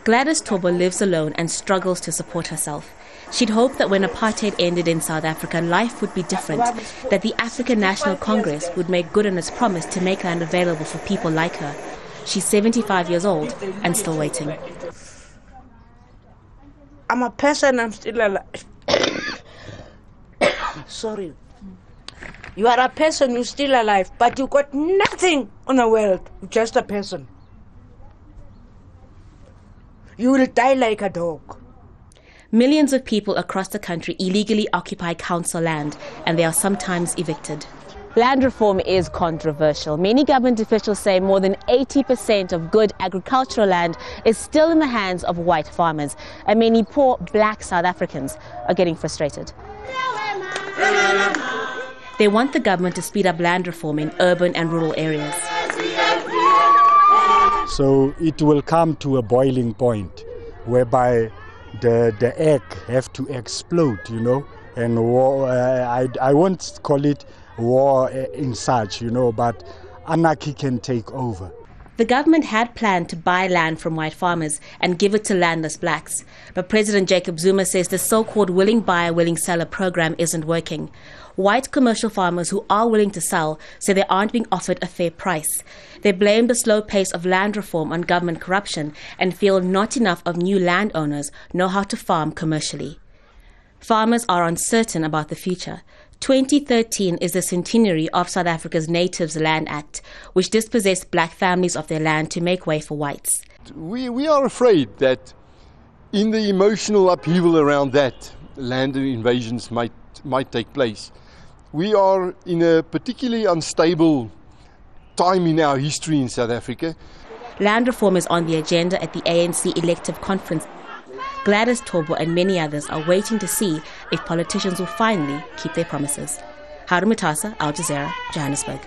Gladys Tobo lives alone and struggles to support herself. She'd hoped that when apartheid ended in South Africa, life would be different, that the African National Congress would make good on its promise to make land available for people like her. She's 75 years old and still waiting. I'm a person, I'm still alive. Sorry. You are a person, you're still alive, but you got nothing on the world, you're just a person. You will die like a dog. Millions of people across the country illegally occupy council land, and they are sometimes evicted. Land reform is controversial. Many government officials say more than 80% of good agricultural land is still in the hands of white farmers, and many poor black South Africans are getting frustrated. They want the government to speed up land reform in urban and rural areas. So it will come to a boiling point whereby the egg have to explode, you know, and war, I won't call it war in such, you know, but anarchy can take over. The government had planned to buy land from white farmers and give it to landless blacks. But President Jacob Zuma says the so-called willing buyer, willing seller program isn't working. White commercial farmers who are willing to sell say they aren't being offered a fair price. They blame the slow pace of land reform on government corruption and feel not enough of new landowners know how to farm commercially. Farmers are uncertain about the future. 2013 is the centenary of South Africa's Natives Land Act, which dispossessed black families of their land to make way for whites. We are afraid that in the emotional upheaval around that, land invasions might take place. We are in a particularly unstable time in our history in South Africa. Land reform is on the agenda at the ANC elective conference. Gladys Tobo and many others are waiting to see if politicians will finally keep their promises. Haru, Mutasa, Jazeera, Johannesburg.